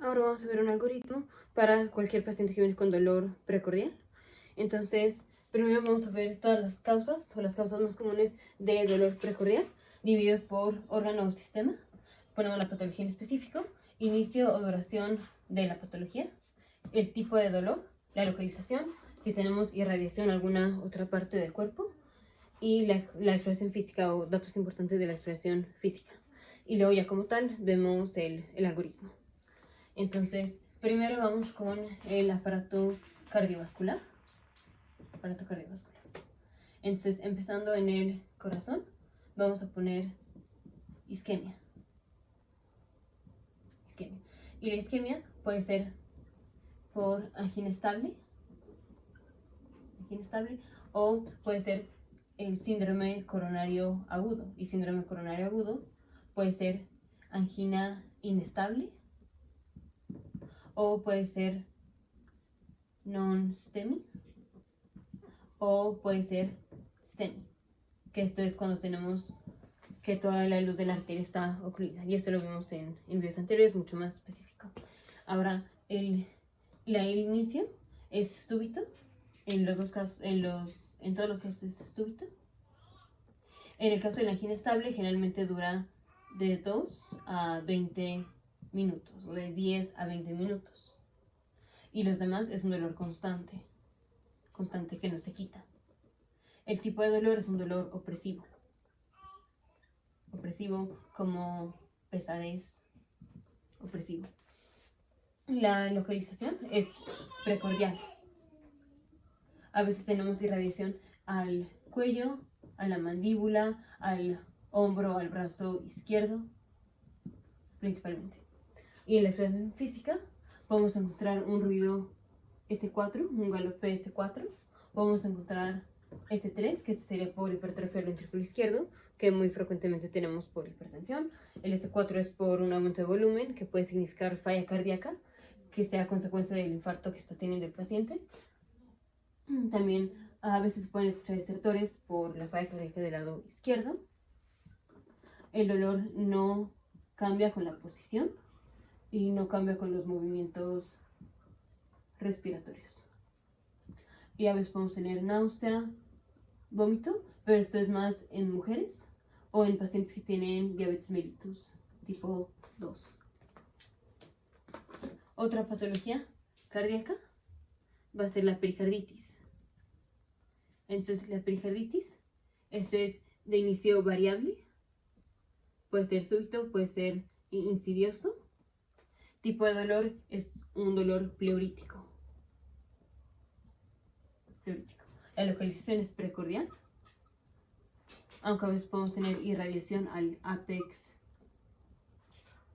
Ahora vamos a ver un algoritmo para cualquier paciente que viene con dolor precordial. Entonces, primero vamos a ver todas las causas o las causas más comunes de dolor precordial, dividido por órgano o sistema. Ponemos la patología en específico, inicio o duración de la patología, el tipo de dolor, la localización, si tenemos irradiación en alguna otra parte del cuerpo, y la exploración física o datos importantes de la exploración física. Y luego ya como tal vemos el algoritmo. Entonces, primero vamos con el aparato cardiovascular. Entonces, empezando en el corazón, vamos a poner isquemia. Y la isquemia puede ser por angina estable o puede ser el síndrome coronario agudo. Y síndrome coronario agudo puede ser angina inestable o puede ser non-STEMI o puede ser STEMI, que esto es cuando tenemos que toda la luz de la arteria está ocluida, y esto lo vimos en videos anteriores, mucho más específico. Ahora, el inicio es súbito, en todos los casos es súbito. En el caso de la angina estable, generalmente dura de 2 a 20 minutos, o de 10 a 20 minutos. Y los demás es un dolor constante que no se quita. El tipo de dolor es un dolor opresivo como pesadez, opresivo. La localización es precordial. A veces tenemos irradiación al cuello, a la mandíbula, al hombro, al brazo izquierdo, principalmente. Y en la exploración física podemos encontrar un ruido S4, un galope S4. Podemos encontrar S3, que sería por hipertrofia del ventrículo izquierdo, que muy frecuentemente tenemos por hipertensión. El S4 es por un aumento de volumen, que puede significar falla cardíaca, que sea consecuencia del infarto que está teniendo el paciente. También a veces se pueden escuchar desertores por la falla cardíaca del lado izquierdo. El dolor no cambia con la posición y no cambia con los movimientos respiratorios. Y a veces podemos tener náusea, vómito, pero esto es más en mujeres o en pacientes que tienen diabetes mellitus tipo 2. Otra patología cardíaca va a ser la pericarditis. Entonces, la pericarditis, esto es de inicio variable, puede ser súbito, puede ser insidioso. Tipo de dolor es un dolor pleurítico. La localización es precordial, aunque a veces podemos tener irradiación al ápex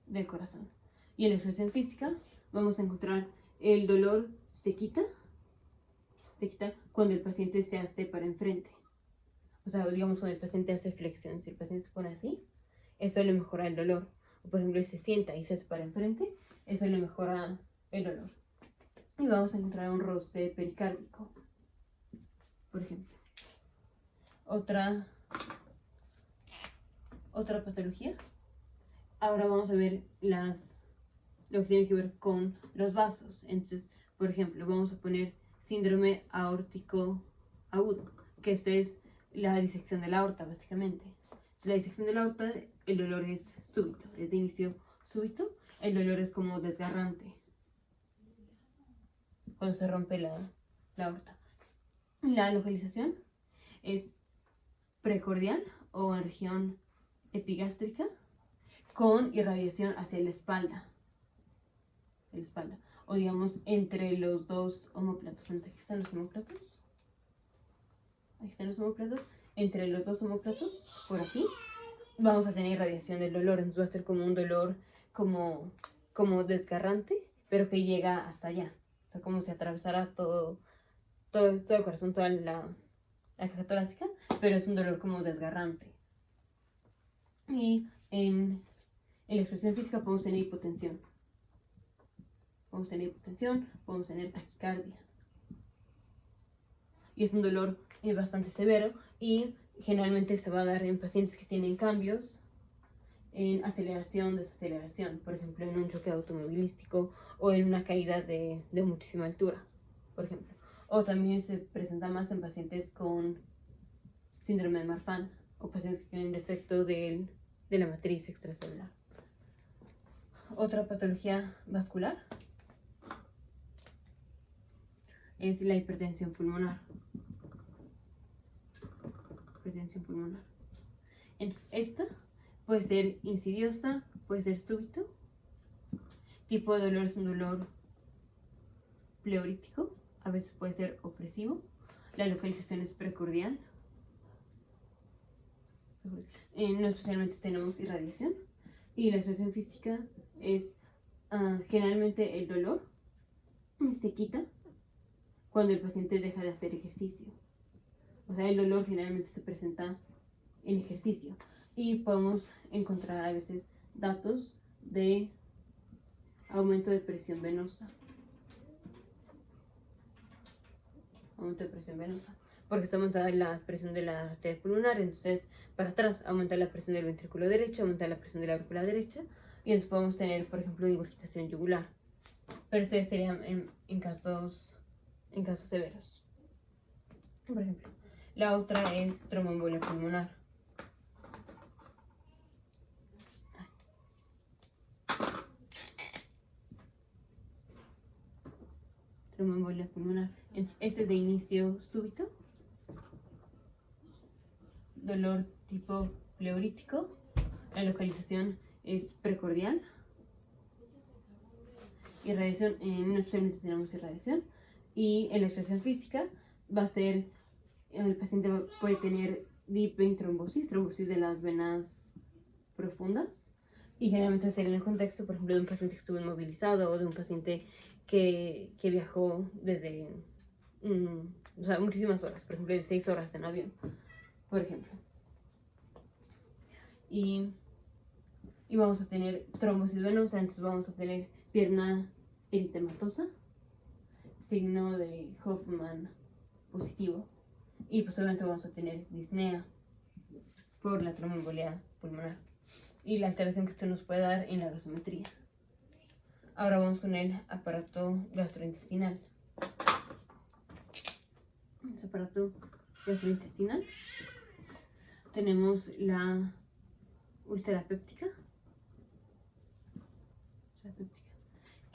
del corazón. Y en la exploración física vamos a encontrar el dolor se quita cuando el paciente se hace para enfrente. O sea, digamos cuando el paciente hace flexión, si el paciente se pone así, eso le mejora el dolor. O por ejemplo, se sienta y se hace para enfrente, eso le mejora el dolor. Y vamos a encontrar un roce pericárdico, por ejemplo. Otra patología. Ahora vamos a ver lo que tiene que ver con los vasos. Entonces, por ejemplo, vamos a poner síndrome aórtico agudo, que esto es la disección de la aorta, básicamente. Entonces, la disección de la aorta, el dolor es súbito, es de inicio súbito. El dolor es como desgarrante cuando se rompe la aorta. La localización es precordial o en región epigástrica con irradiación hacia la espalda. O digamos entre los dos omóplatos. Aquí están los omóplatos. Entre los dos omóplatos, por aquí, vamos a tener irradiación del dolor. Entonces va a ser como un dolor como desgarrante, pero que llega hasta allá. O sea, como si atravesara todo el corazón, toda la caja torácica, pero es un dolor como desgarrante. Y en la exploración física podemos tener hipotensión. Podemos tener taquicardia. Y es un dolor bastante severo y generalmente se va a dar en pacientes que tienen cambios en aceleración, desaceleración, por ejemplo, en un choque automovilístico o en una caída de muchísima altura, por ejemplo. O también se presenta más en pacientes con síndrome de Marfan o pacientes que tienen defecto de la matriz extracelular. Otra patología vascular es la hipertensión pulmonar. Entonces, esta puede ser insidiosa, puede ser súbito. Tipo de dolor es un dolor pleurítico, a veces puede ser opresivo. La localización es precordial. No especialmente tenemos irradiación. Y la expresión física es generalmente el dolor se quita cuando el paciente deja de hacer ejercicio. O sea, el dolor generalmente se presenta en ejercicio. Y podemos encontrar a veces datos de aumento de presión venosa. Porque está aumentada la presión de la arteria pulmonar. Entonces, para atrás aumenta la presión del ventrículo derecho, aumenta la presión de la aurícula derecha. Y entonces podemos tener, por ejemplo, ingurgitación yugular. Pero esto sería en casos severos. Por ejemplo, la otra es tromboembolia pulmonar. Este es de inicio súbito. Dolor tipo pleurítico. La localización es precordial. Irradiación, no especialmente tenemos irradiación. Y en la expresión física va a ser, el paciente puede tener deep vein trombosis de las venas profundas. Y generalmente sería en el contexto, por ejemplo, de un paciente que estuvo inmovilizado o de un paciente que viajó desde muchísimas horas, por ejemplo, de 6 horas en avión, por ejemplo. Y vamos a tener trombosis venosa, entonces vamos a tener pierna eritematosa, signo de Hoffman positivo, y posteriormente vamos a tener disnea por la tromboembolia pulmonar y la alteración que esto nos puede dar en la gasometría. Ahora vamos con el aparato gastrointestinal. Tenemos la úlcera péptica,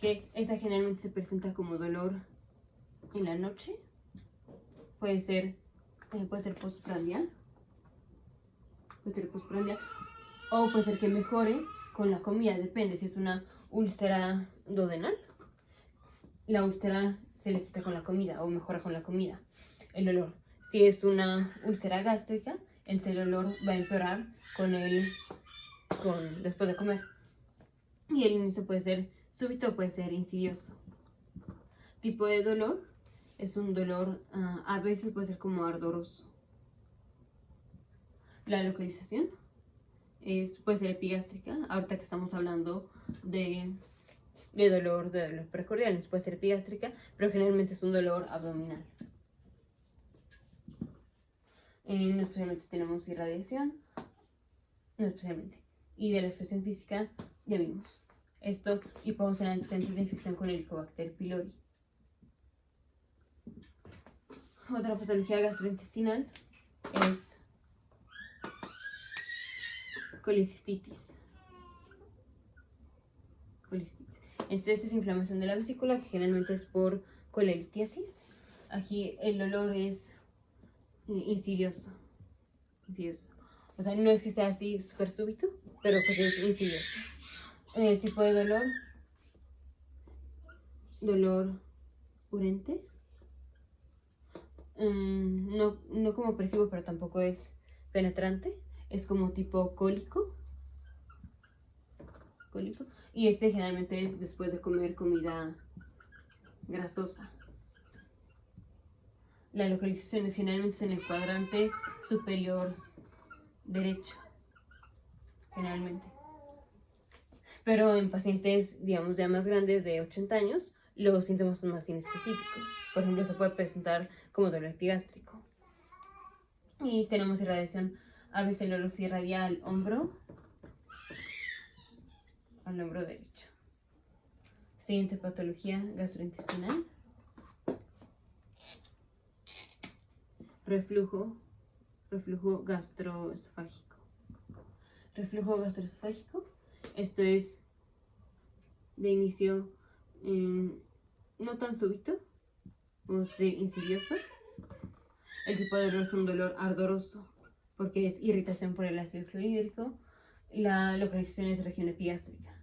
que esta generalmente se presenta como dolor en la noche. Puede ser postprandial. O puede ser que mejore con la comida, depende. Si es una úlcera duodenal, la úlcera se le quita con la comida o mejora con la comida el olor. Si es una úlcera gástrica, entonces el olor va a empeorar después de comer. Y el inicio puede ser súbito o puede ser insidioso. Tipo de dolor es un dolor, a veces puede ser como ardoroso. La localización puede ser epigástrica. Ahorita que estamos hablando de dolor precordial, puede ser epigástrica, pero generalmente es un dolor abdominal. No especialmente tenemos irradiación, y de la expresión física ya vimos esto, y podemos tener antecedentes de infección con Helicobacter pylori. Otra patología gastrointestinal es colicistitis. Entonces es inflamación de la vesícula, que generalmente es por colelitiasis. Aquí el dolor es insidioso. O sea, no es que sea así súper súbito, pero pues es insidioso. El tipo de dolor urente. No como opresivo, pero tampoco es penetrante. Es como tipo cólico. Y este generalmente es después de comer comida grasosa. La localización es generalmente en el cuadrante superior derecho, generalmente. Pero en pacientes, digamos, ya más grandes de 80 años, los síntomas son más inespecíficos. Por ejemplo, se puede presentar como dolor epigástrico. Y tenemos irradiación, a veces el olor irradia al hombro, al hombro derecho. Siguiente patología gastrointestinal. Reflujo gastroesofágico. Reflujo gastroesofágico. Esto es de inicio no tan súbito, o ser insidioso. El tipo de dolor es un dolor ardoroso, porque es irritación por el ácido fluorhídrico. La localización es región epigástrica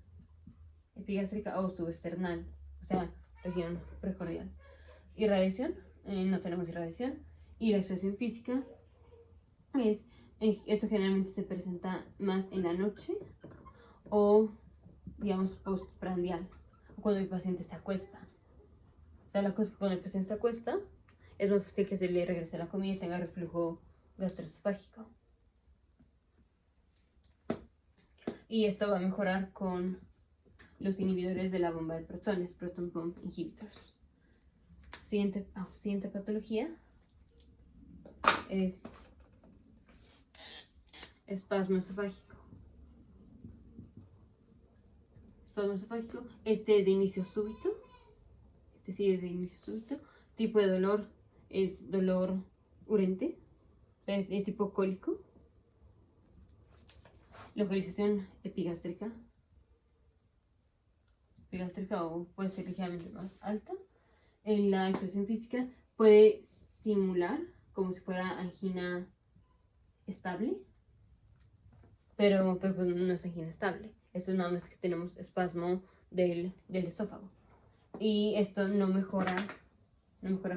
o subesternal, o sea, región precordial. Irradiación, no tenemos irradiación. Y la expresión física es, esto generalmente se presenta más en la noche o, digamos, postprandial, o cuando el paciente se acuesta. O sea, la cosa es que cuando el paciente se acuesta, es más fácil que se le regrese la comida y tenga reflujo gastroesofágico. Y esto va a mejorar con los inhibidores de la bomba de protones, proton pump inhibitors. Siguiente patología es espasmo esofágico. Espasmo esofágico, este es de inicio súbito. Tipo de dolor es dolor urente, de tipo cólico. Localización epigástrica o puede ser ligeramente más alta. En la expresión física puede simular como si fuera angina estable, pero pues no es angina estable. Esto es nada más que tenemos espasmo del esófago. Y esto no mejora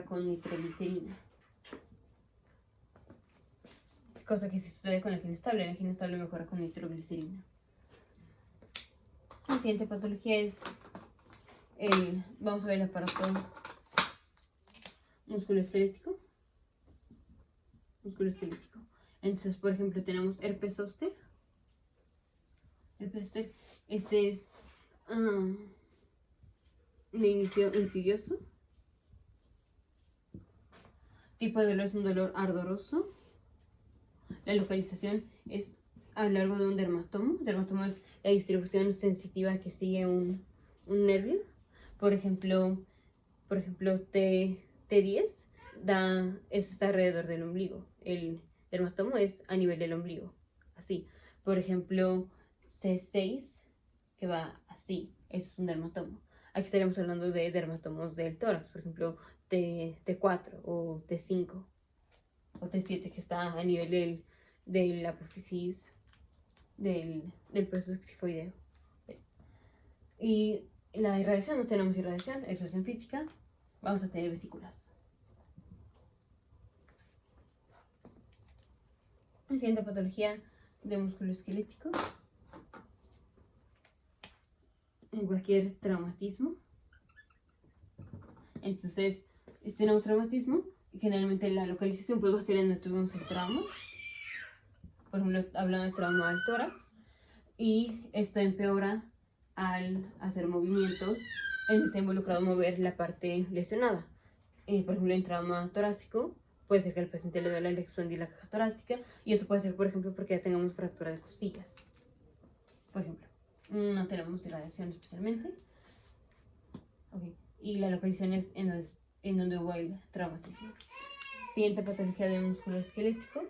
con nitroglicerina. Cosa que sí sucede con la angina estable. La angina estable mejora con nitroglicerina. La siguiente patología es vamos a ver el aparato musculoesquelético. Entonces, por ejemplo, tenemos herpes zóster. Este es de inicio insidioso. Tipo de dolor es un dolor ardoroso. La localización es a lo largo de un dermatomo. Dermatomo es la distribución sensitiva que sigue un nervio. Por ejemplo, T10 eso está alrededor del ombligo. El dermatomo es a nivel del ombligo. Así. Por ejemplo, C6, que va así. Eso es un dermatomo. Aquí estaríamos hablando de dermatomos del tórax. Por ejemplo, T4 o T5 o T7, que está a nivel de la apófisis del proceso xifoideo. Y la irradiación, no tenemos irradiación, expresión física, vamos a tener vesículas. La siguiente patología de músculo esquelético. En cualquier traumatismo. Entonces, tenemos traumatismo y generalmente la localización pues va a ser en donde tuvimos el trauma. Por ejemplo, hablando de trauma al tórax. Y esto empeora al hacer movimientos en donde está involucrado mover la parte lesionada. Por ejemplo, en trauma torácico puede ser que al paciente le duele la expandilaja torácica y eso puede ser, por ejemplo, porque ya tengamos fractura de costillas. Por ejemplo, no tenemos irradiación especialmente. Okay. Y la localización es en donde hubo el traumatismo. Siguiente patología de músculo esquelético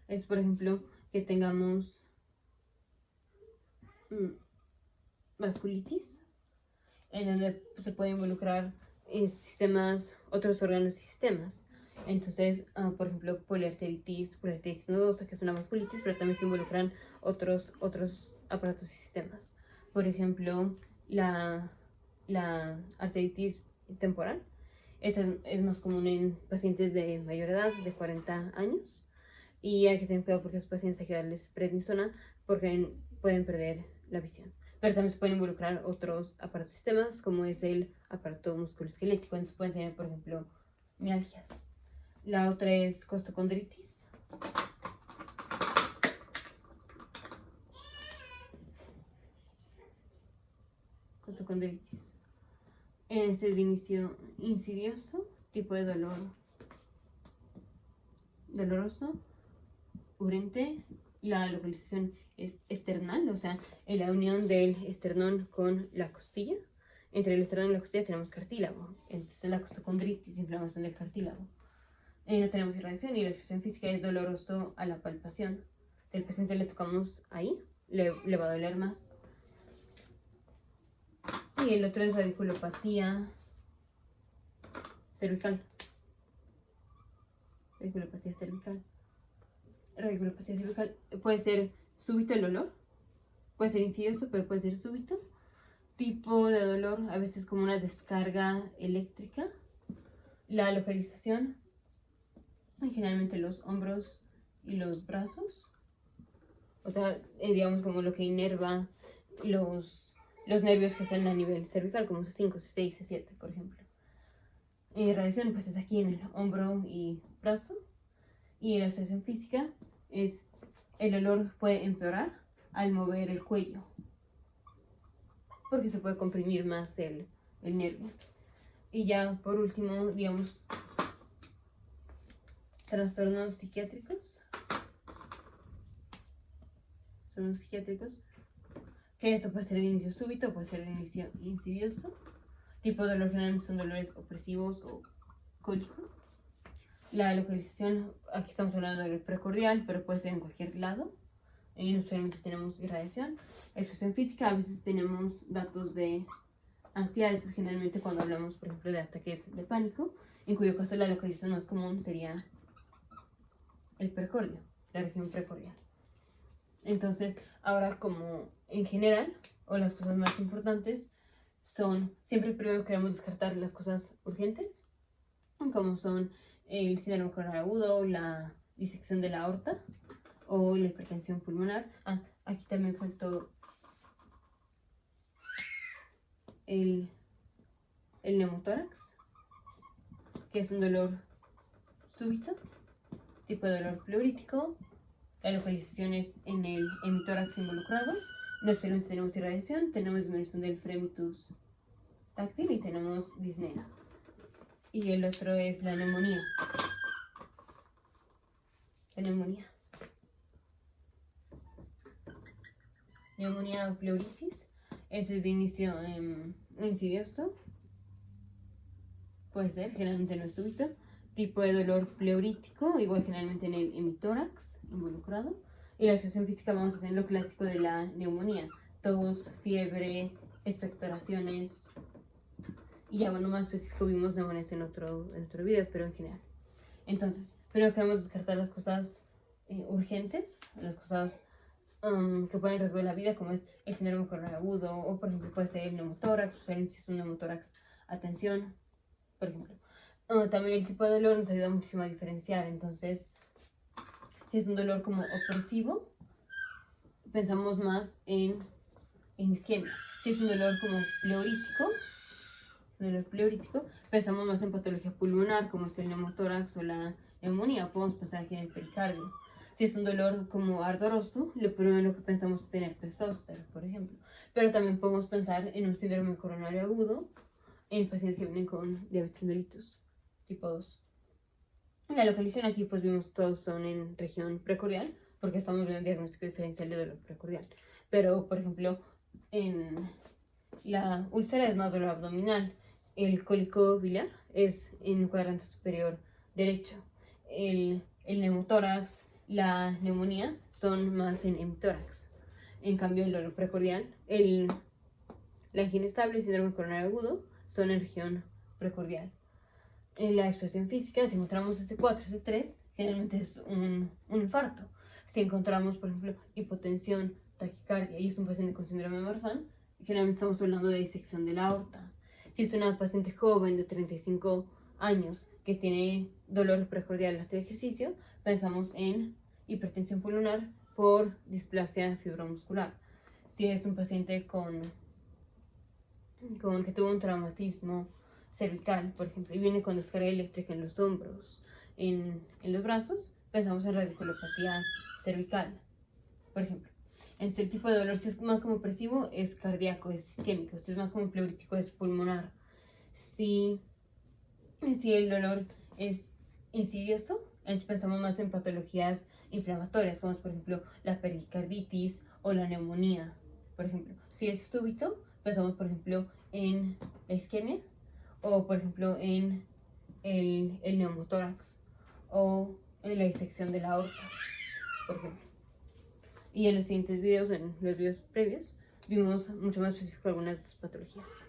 es, por ejemplo, que tengamos vasculitis, en donde se puede involucrar otros órganos y sistemas. Entonces, por ejemplo, poliarteritis nodosa, que es una vasculitis, pero también se involucran otros aparatos y sistemas. Por ejemplo, la arteritis temporal. Esta es más común en pacientes de mayor edad, de 40 años. Y hay que tener cuidado porque a los pacientes hay que darles prednisona porque pueden perder la visión. Pero también se pueden involucrar otros aparatos y sistemas, como es el aparato musculoesquelético. Entonces pueden tener, por ejemplo, mialgias. La otra es costocondritis. Este es de inicio insidioso, tipo de dolor doloroso, urente. La localización es esternal, o sea, en la unión del esternón con la costilla. Entre el esternón y la costilla tenemos cartílago, entonces la costocondritis, inflamación del cartílago. No tenemos irradiación y la expresión física es doloroso a la palpación. Si al paciente le tocamos ahí, le va a doler más. Y el otro es radiculopatía cervical. Radiculopatía cervical. Radiculopatía cervical puede ser súbito el dolor, puede ser insidioso, pero puede ser súbito. Tipo de dolor, a veces como una descarga eléctrica. La localización, generalmente los hombros y los brazos. O sea, digamos como lo que inerva los nervios que están a nivel cervical, como C5, C6, C7, por ejemplo. Radiación, pues es aquí en el hombro y brazo. Y la expresión física es el dolor puede empeorar al mover el cuello, porque se puede comprimir más el nervio. Y ya por último, digamos, trastornos psiquiátricos. Que esto puede ser de inicio súbito, puede ser de inicio insidioso. Tipo de dolor generalmente son dolores opresivos o cólico. La localización, aquí estamos hablando del precordial, pero puede ser en cualquier lado. No solamente tenemos irradiación. Expresión física, a veces tenemos datos de ansiedad, eso es generalmente cuando hablamos, por ejemplo, de ataques de pánico, en cuyo caso la localización más común sería el precordio, la región precordial. Entonces, ahora como en general, o las cosas más importantes, son, siempre primero queremos descartar las cosas urgentes, como son el síndrome coronario agudo, la disección de la aorta o la hipertensión pulmonar. Aquí también faltó el neumotórax, que es un dolor súbito, tipo de dolor pleurítico. La localización es en el hemitórax involucrado. No solamente tenemos irradiación, tenemos disminución del fremitus táctil y tenemos disnea. Y el otro es la neumonía. Neumonía o pleurisis. Eso es de inicio insidioso. Puede ser, generalmente no es súbito. Tipo de dolor pleurítico, igual generalmente en el hemitórax involucrado. Y la expresión física vamos a hacer lo clásico de la neumonía: tos, fiebre, expectoraciones. Y ya bueno, más específico vimos neumonías en otro video, pero en general. Entonces, primero queremos descartar las cosas urgentes, las cosas que pueden resolver la vida, como es el síndrome coronario agudo, o por ejemplo puede ser el neumotórax, si es un neumotórax, atención, por ejemplo. También el tipo de dolor nos ayuda muchísimo a diferenciar. Entonces, si es un dolor como opresivo, pensamos más en isquemia. Si es un dolor como pleurítico, pensamos más en patología pulmonar, como es el neumotórax o la neumonía. Podemos pensar aquí en el pericardio. Si es un dolor como ardoroso, lo primero que pensamos es en el herpes zóster, por ejemplo. Pero también podemos pensar en un síndrome coronario agudo en pacientes que vienen con diabetes mellitus tipo 2. La localización aquí pues vimos todos son en región precordial, porque estamos viendo el diagnóstico diferencial de dolor precordial. Pero por ejemplo en la úlcera es más dolor abdominal, el cólico biliar es en el cuadrante superior derecho, el neumotórax, la neumonía son más en hemitórax. En cambio el dolor precordial, la angina estable y síndrome coronario agudo son en región precordial. En la expresión física, si encontramos S4, S3, generalmente es un infarto. Si encontramos, por ejemplo, hipotensión, taquicardia y es un paciente con síndrome de Marfan, generalmente estamos hablando de disección de la aorta. Si es una paciente joven de 35 años que tiene dolor precordial al hacer ejercicio, pensamos en hipertensión pulmonar por displasia fibromuscular. Si es un paciente que tuvo un traumatismo cervical, por ejemplo, y viene con descarga eléctrica en los hombros, en los brazos, pensamos en radiculopatía cervical, por ejemplo. Entonces el tipo de dolor, si es más como opresivo, es cardíaco, es isquémico. Si es más como pleurítico, es pulmonar. Si el dolor es insidioso, Entonces pensamos más en patologías inflamatorias, como por ejemplo la pericarditis o la neumonía. Por ejemplo, si es súbito, pensamos por ejemplo en la isquemia o por ejemplo en el neumotórax o en la disección de la aorta, por ejemplo. Y en los siguientes videos, en los videos previos, vimos mucho más específico algunas de estas patologías.